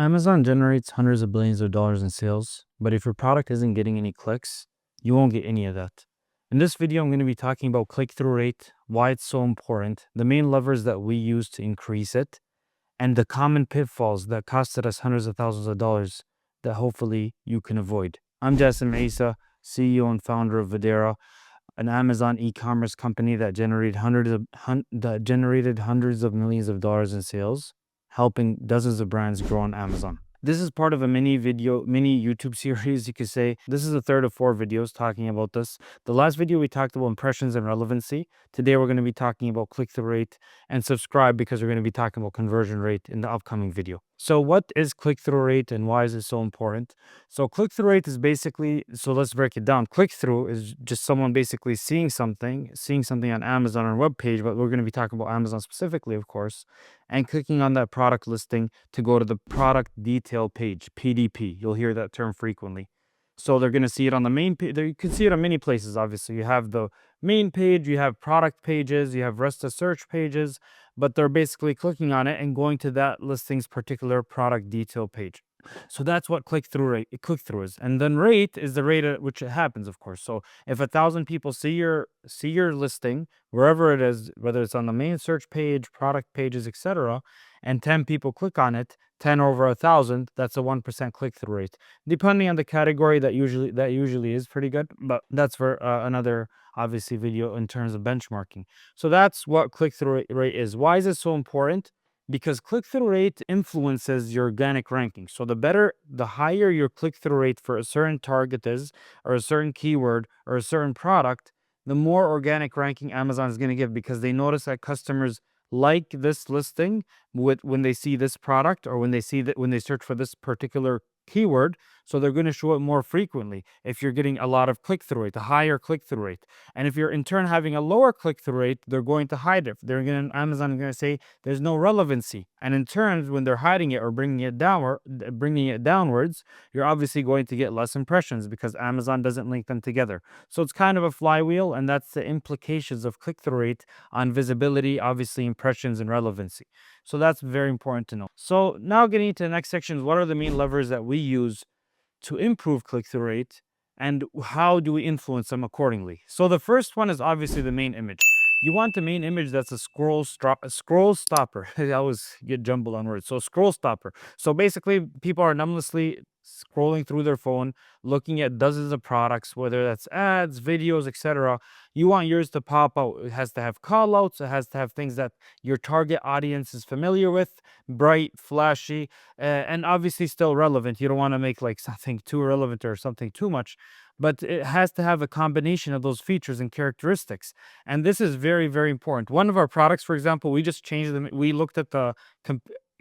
Amazon generates hundreds of billions of dollars in sales, but if your product isn't getting any clicks, you won't get any of that. In this video, I'm going to be talking about click-through rate, why it's so important, the main levers that we use to increase it, and the common pitfalls that costed us hundreds of thousands of dollars that hopefully you can avoid. I'm Jassim Isa, CEO and founder of Videra, an Amazon e-commerce company that generated hundreds of millions of dollars in sales, helping dozens of brands grow on Amazon. This is part of a mini YouTube series, you could say. This is the third of 4 videos talking about this. The last video we talked about impressions and relevancy. Today we're going to be talking about click-through rate, and subscribe because we're going to be talking about conversion rate in the upcoming video. So what is click-through rate and why is it so important? So click-through rate is basically, so let's break it down. Click-through is just someone basically seeing something on Amazon or web page, but we're going to be talking about Amazon specifically, of course, and clicking on that product listing to go to the product detail page, PDP. You'll hear that term frequently. So they're going to see it on the main page. You can see it on many places, obviously. You have the main page, you have product pages, you have rest of search pages, but they're basically clicking on it and going to that listing's particular product detail page. So that's what click-through is. And then rate is the rate at which it happens, of course. So if 1,000 people see your listing, wherever it is, whether it's on the main search page, product pages, etc., and 10 people click on it, 10 over 1,000, that's a 1% click-through rate. Depending on the category, that usually is pretty good, but that's for another obviously video in terms of benchmarking. So that's what click-through rate is. Why is it so important? Because click-through rate influences your organic ranking. So the higher your click-through rate for a certain target is, or a certain keyword, or a certain product, the more organic ranking Amazon is going to give, because they notice that customers like this listing when they see this product, or when they search for this particular keyword. So they're going to show it more frequently if you're getting a lot of click-through rate, a higher click-through rate. And if you're in turn having a lower click-through rate, they're going to hide it. Amazon is going to say there's no relevancy. And in turn, when they're hiding it or bringing it downwards, you're obviously going to get less impressions because Amazon doesn't link them together. So it's kind of a flywheel, and that's the implications of click-through rate on visibility, obviously impressions and relevancy. So that's very important to know. So now getting into the next section, what are the main levers that we use to improve click-through rate, and how do we influence them accordingly? So the first one is obviously the main image. You want the main image that's a scroll stopper. I always get jumbled on words. So scroll stopper. So basically, people are numbnessly scrolling through their phone, looking at dozens of products, whether that's ads, videos, etc. You want yours to pop out. It has to have call outs. It has to have things that your target audience is familiar with, bright, flashy, and obviously still relevant. You don't want to make like something too relevant or something too much, but it has to have a combination of those features and characteristics. And this is very, very important. One of our products, for example, we just changed them. We looked at the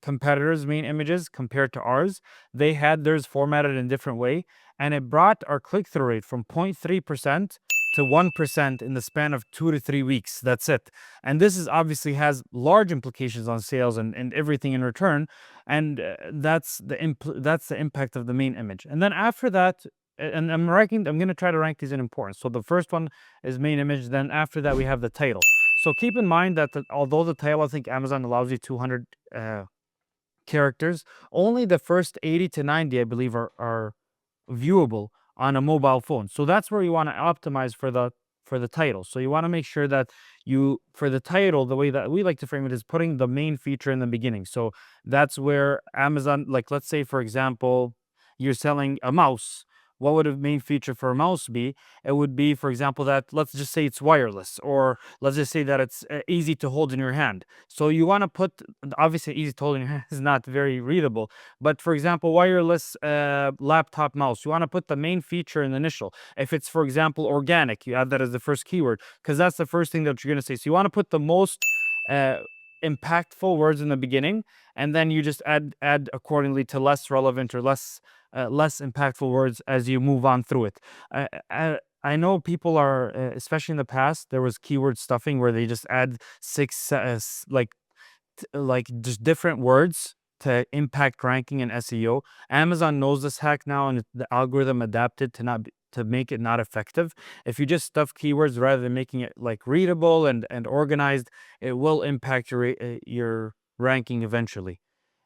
competitors' main images compared to ours. They had theirs formatted in a different way, and it brought our click-through rate from 0.3% to 1% in the span of 2 to 3 weeks. That's it. And this is obviously has large implications on sales and everything in return. And that's the impact of the main image. And then after that, and I'm going to try to rank these in importance. So the first one is main image. Then after that, we have the title. So keep in mind that although the title, I think Amazon allows you 200 characters, only the first 80 to 90, I believe, are viewable on a mobile phone. So that's where you want to optimize for the title. So you want to make sure that for the title, the way that we like to frame it is putting the main feature in the beginning. So that's where Amazon, like let's say for example, you're selling a mouse. What would a main feature for a mouse be? It would be, for example, that let's just say it's wireless, or let's just say that it's easy to hold in your hand. So you want to put, obviously easy to hold in your hand is not very readable, but for example, wireless laptop mouse, you want to put the main feature in the initial. If it's, for example, organic, you add that as the first keyword, because that's the first thing that you're going to say. So you want to put the most impactful words in the beginning, and then you just add accordingly to less relevant or less impactful words as you move on through it. I know people are, especially in the past, there was keyword stuffing where they just add 6 like just different words to impact ranking and SEO. Amazon knows this hack now, and the algorithm adapted to make it not effective. If you just stuff keywords rather than making it like readable and organized, it will impact your ranking eventually.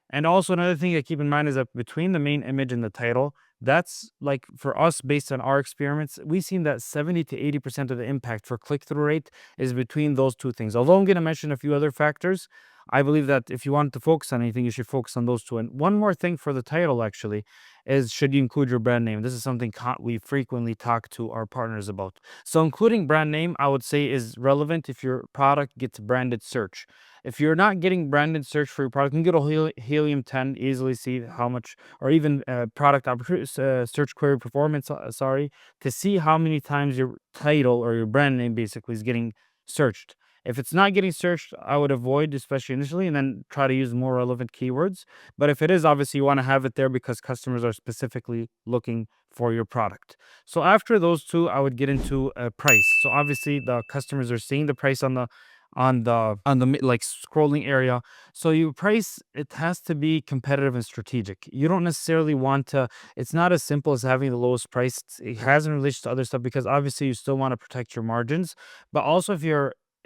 And also another thing to keep in mind is that between the main image and the title, that's like for us, based on our experiments, we've seen that 70 to 80% of the impact for click-through rate is between those two things. Although I'm going to mention a few other factors, I believe that if you want to focus on anything, you should focus on those two. And one more thing for the title actually is, should you include your brand name? This is something we frequently talk to our partners about. So including brand name, I would say, is relevant if your product gets branded search. If you're not getting branded search for your product, you can go to Helium 10, easily see how much, or even product search query performance, sorry, to see how many times your title or your brand name basically is getting searched. If it's not getting searched, I would avoid, especially initially, and then try to use more relevant keywords. But if it is, obviously you want to have it there because customers are specifically looking for your product. So after those two, I would get into price. So obviously the customers are seeing the price on the like scrolling area. So you price, it has to be competitive and strategic. You don't necessarily want to, it's not as simple as having the lowest price. It has in relation to other stuff because obviously you still want to protect your margins. But also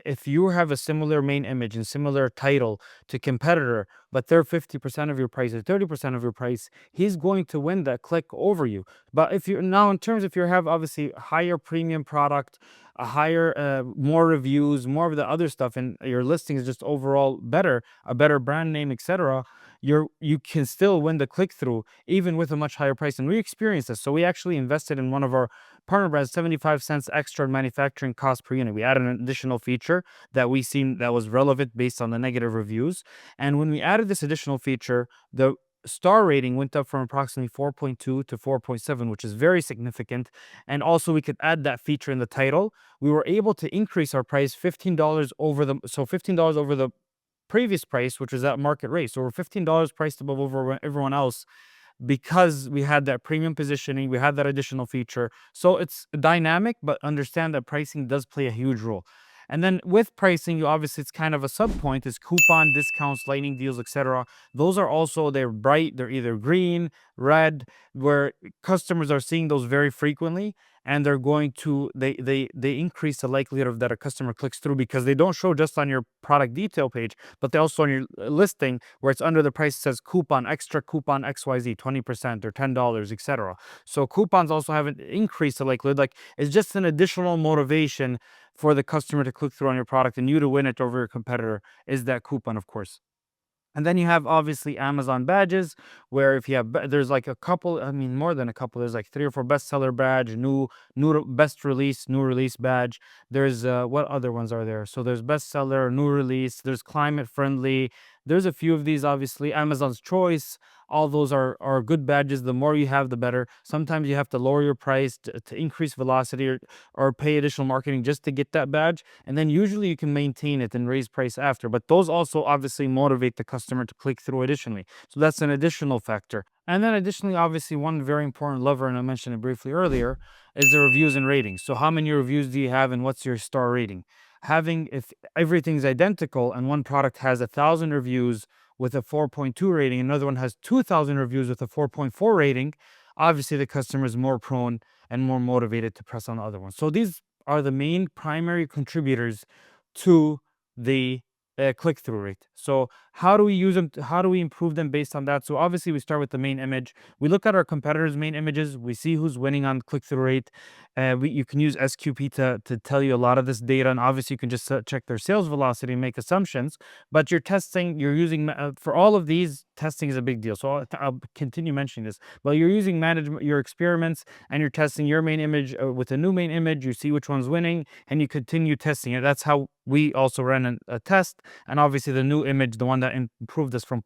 if you have a similar main image and similar title to competitor, but they're 50% of your price or 30% of your price, he's going to win that click over you. But if you're now, in terms, if you have obviously higher premium product, a higher, more reviews, more of the other stuff, and your listing is just overall better, a better brand name, etc., you can still win the click through even with a much higher price. And we experienced this. So we actually invested in one of our partner brands 75 cents extra in manufacturing cost per unit. We added an additional feature that we seen that was relevant based on the negative reviews. And when we added this additional feature, the star rating went up from approximately 4.2 to 4.7, which is very significant. And also we could add that feature in the title. We were able to increase our price $15 over $15 over the previous price, which was at market rate. So we're $15 priced above over everyone else because we had that premium positioning, we had that additional feature. So it's dynamic, but understand that pricing does play a huge role. And then with pricing, you obviously, it's kind of a sub point, is coupon discounts, lightning deals, etc. Those are also, they're bright, they're either green, red, where customers are seeing those very frequently, and they're going to, they increase the likelihood of that a customer clicks through, because they don't show just on your product detail page, but they also on your listing, where it's under the price, says coupon, extra coupon XYZ, 20% or $10, etc. So coupons also have an increased the likelihood, like it's just an additional motivation for the customer to click through on your product and you to win it over your competitor, is that coupon, of course. And then you have obviously Amazon badges, where if you have, there's like a couple, I mean, more than a couple, there's like 3 or 4 bestseller badge, best release, new release badge. There's, what other ones are there? So there's bestseller, new release, there's climate friendly. There's a few of these, obviously. Amazon's choice, all those are good badges. The more you have, the better. Sometimes you have to lower your price to increase velocity, or pay additional marketing just to get that badge. And then usually you can maintain it and raise price after. But those also obviously motivate the customer to click through additionally. So that's an additional factor. And then additionally, obviously, one very important lever, and I mentioned it briefly earlier, is the reviews and ratings. So how many reviews do you have and what's your star rating? Having, if everything's identical and one product has 1,000 reviews with a 4.2 rating, another one has 2,000 reviews with a 4.4 rating, obviously the customer is more prone and more motivated to press on the other one. So these are the main primary contributors to the click-through rate. So how do we use them? How do we improve them based on that? So obviously we start with the main image. We look at our competitors' main images. We see who's winning on click-through rate. You can use SQP to tell you a lot of this data, and obviously you can just check their sales velocity and make assumptions. But you're testing, you're using, for all of these, testing is a big deal. So I'll continue mentioning this. But you're using management, your experiments, and you're testing your main image with a new main image. You see which one's winning, and you continue testing it. That's how we also ran a test. And obviously the new image, the one that improved us from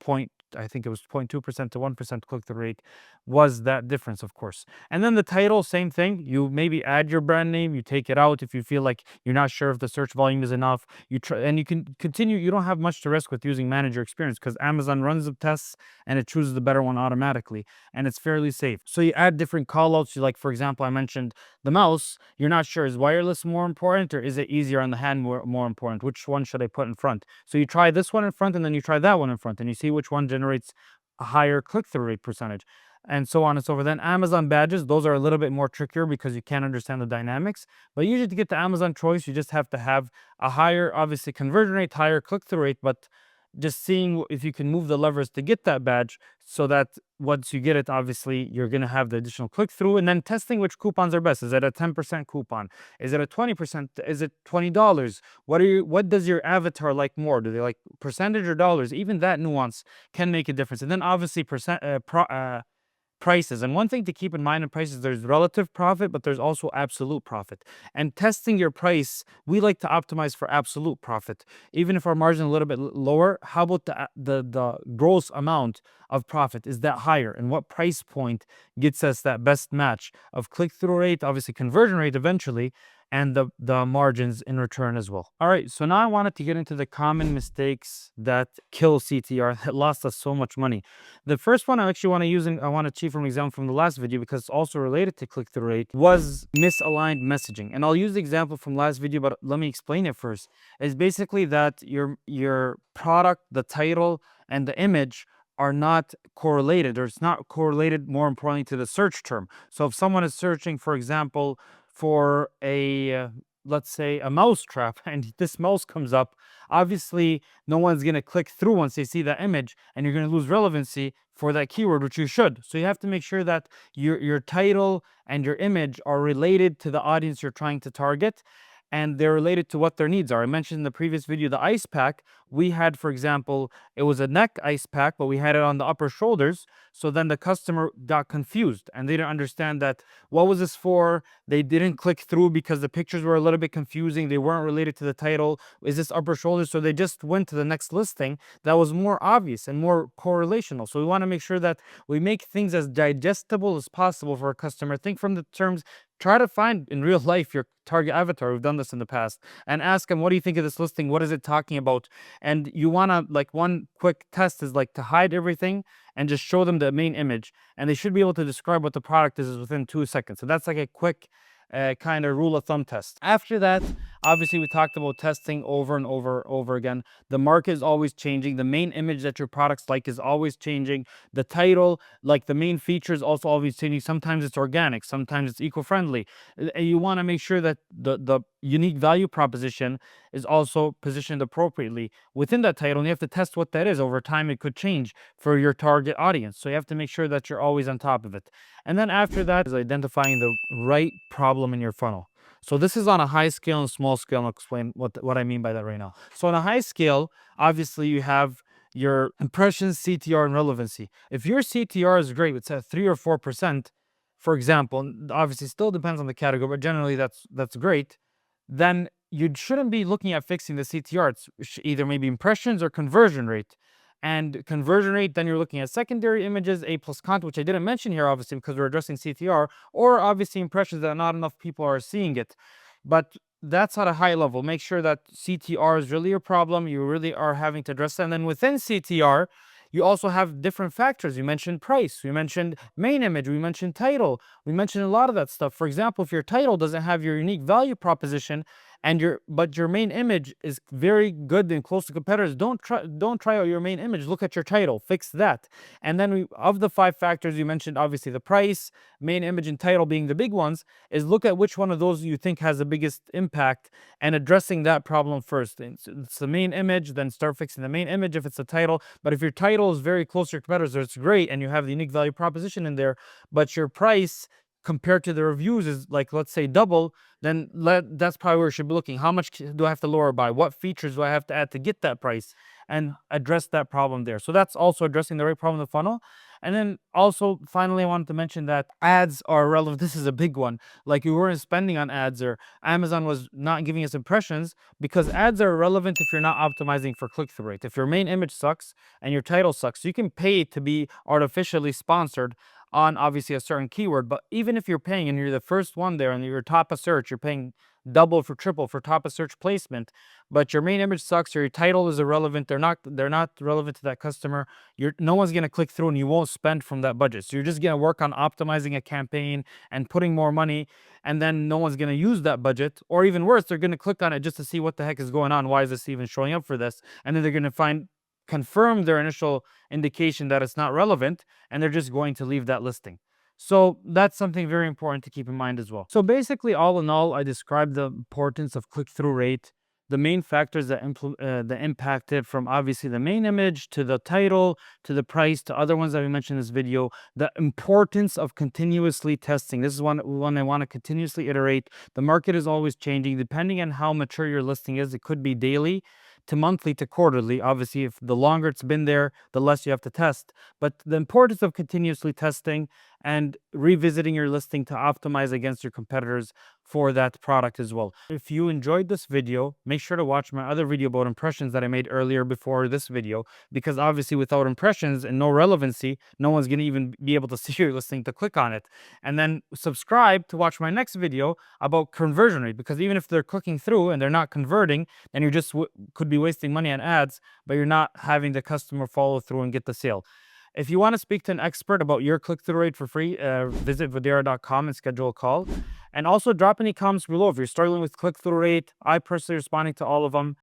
I think it was 0.2% to 1% click-through rate, was that difference, of course. And then the title, same thing. You maybe add your brand name, you take it out if you feel like you're not sure if the search volume is enough. You try, and you can continue. You don't have much to risk with using manager experience, because Amazon runs the tests and it chooses the better one automatically, and it's fairly safe. So you add different callouts. You, like, for example, I mentioned the mouse. You're not sure, is wireless more important, or is it easier on the hand more important? Which one should I put in front? So you try this one in front, and then you try that one in front, and you see which one generates a higher click-through rate percentage, and so on and so forth. Then Amazon badges, those are a little bit more trickier because you can't understand the dynamics. But usually to get the Amazon choice, you just have to have a higher, obviously, conversion rate, higher click-through rate, but just seeing if you can move the levers to get that badge, so that once you get it, obviously you're going to have the additional click-through, and then testing which coupons are best. Is it a 10% coupon? Is it a 20%? Is it $20? What does your avatar like more? Do they like percentage or dollars? Even that nuance can make a difference. And then obviously prices. And one thing to keep in mind in prices, there's relative profit, but there's also absolute profit. And testing your price, we like to optimize for absolute profit. Even if our margin is a little bit lower, how about the gross amount of profit? Is that higher? And what price point gets us that best match of click-through rate, obviously conversion rate eventually, and the margins in return as well. All right, so now I wanted to get into the common mistakes that kill CTR, that lost us so much money. The first one I actually want to use, and I want to achieve from an example from the last video because it's also related to click-through rate, was misaligned messaging. And I'll use the example from last video, but let me explain it first. It's basically that your product, the title, and the image are not correlated, or it's not correlated, more importantly, to the search term. So if someone is searching, for example, for a let's say a mouse trap, and this mouse comes up, obviously no one's going to click through once they see that image, and you're going to lose relevancy for that keyword, which you should. So you have to make sure that your title and your image are related to the audience you're trying to target, and they're related to what their needs are. I mentioned in the previous video the ice pack. We had, for example, it was a neck ice pack, but we had it on the upper shoulders. So then the customer got confused and they didn't understand that what was this for. They didn't click through because the pictures were a little bit confusing. They weren't related to the title. Is this upper shoulders? So they just went to the next listing that was more obvious and more correlational. So we want to make sure that we make things as digestible as possible for a customer. Think from the terms, try to find in real life your target avatar. We've done this in the past, and ask them, what do you think of this listing? What is it talking about? And you want to, like, one quick test is like to hide everything and just show them the main image, and they should be able to describe what the product is within 2 seconds. So that's like a quick kind of rule of thumb test. After that, obviously we talked about testing over and over again. The market is always changing. The main image that your products like is always changing. The title, like the main features, also always changing. Sometimes it's organic, sometimes it's eco-friendly. You want to make sure that the unique value proposition is also positioned appropriately within that title, and you have to test what that is. Over time it could change for your target audience, so you have to make sure that you're always on top of it. And then after that is identifying the right problem in your funnel. So this is on a high scale and small scale, and I'll explain what I mean by that right now. So on a high scale, obviously you have your impressions, CTR, and relevancy. If your CTR is great, it's at 3 or 4%, for example, obviously still depends on the category, but generally that's great, then you shouldn't be looking at fixing the CTR. It's either maybe impressions or conversion rate. And conversion rate, then you're looking at secondary images, A+ content, which I didn't mention here, obviously, because we're addressing CTR, or obviously impressions that not enough people are seeing it. But that's at a high level. Make sure that CTR is really a problem. You really are having to address that. And then within CTR, you also have different factors. We mentioned price, we mentioned main image, we mentioned title, we mentioned a lot of that stuff. For example, if your title doesn't have your unique value proposition, and your main image is very good and close to competitors, don't try out your main image. Look at your title, fix that. And then of the 5 factors you mentioned, obviously the price, main image, and title being the big ones, is look at which one of those you think has the biggest impact and addressing that problem first. It's the main image, then start fixing the main image if it's the title. But if your title is very close to your competitors, it's great and you have the unique value proposition in there, but your price compared to the reviews is, like, let's say double, then that's probably where you should be looking. How much do I have to lower by? What features do I have to add to get that price? And address that problem there. So that's also addressing the right problem in the funnel. And then also, finally, I wanted to mention that ads are relevant. This is a big one. Like, we weren't spending on ads, or Amazon was not giving us impressions, because ads are relevant if you're not optimizing for click-through rate. If your main image sucks and your title sucks, you can pay to be artificially sponsored on obviously a certain keyword. But even if you're paying and you're the first one there and you're top of search, you're paying double for triple for top of search placement, but your main image sucks or your title is irrelevant, they're not relevant to that customer, no one's going to click through and you won't spend from that budget. So you're just going to work on optimizing a campaign and putting more money, and then no one's going to use that budget, or even worse, they're going to click on it just to see what the heck is going on. Why is this even showing up for this? And then they're going to confirm their initial indication that it's not relevant, and they're just going to leave that listing. So that's something very important to keep in mind as well. So basically, all in all, I described the importance of click-through rate, the main factors that impact it, from obviously the main image to the title to the price to other ones that we mentioned in this video. The importance of continuously testing. This is one I want to continuously iterate. The market is always changing depending on how mature your listing is. It could be daily to monthly to quarterly. Obviously, if the longer it's been there, the less you have to test. But the importance of continuously testing and revisiting your listing to optimize against your competitors for that product as well. If you enjoyed this video, make sure to watch my other video about impressions that I made earlier before this video, because obviously without impressions and no relevancy, no one's going to even be able to see your listing to click on it. And then subscribe to watch my next video about conversion rate, because even if they're clicking through and they're not converting, then you just could be wasting money on ads, but you're not having the customer follow through and get the sale. If you want to speak to an expert about your click-through rate for free, visit videra.com and schedule a call. And also drop any comments below if you're struggling with click-through rate. I personally responding to all of them.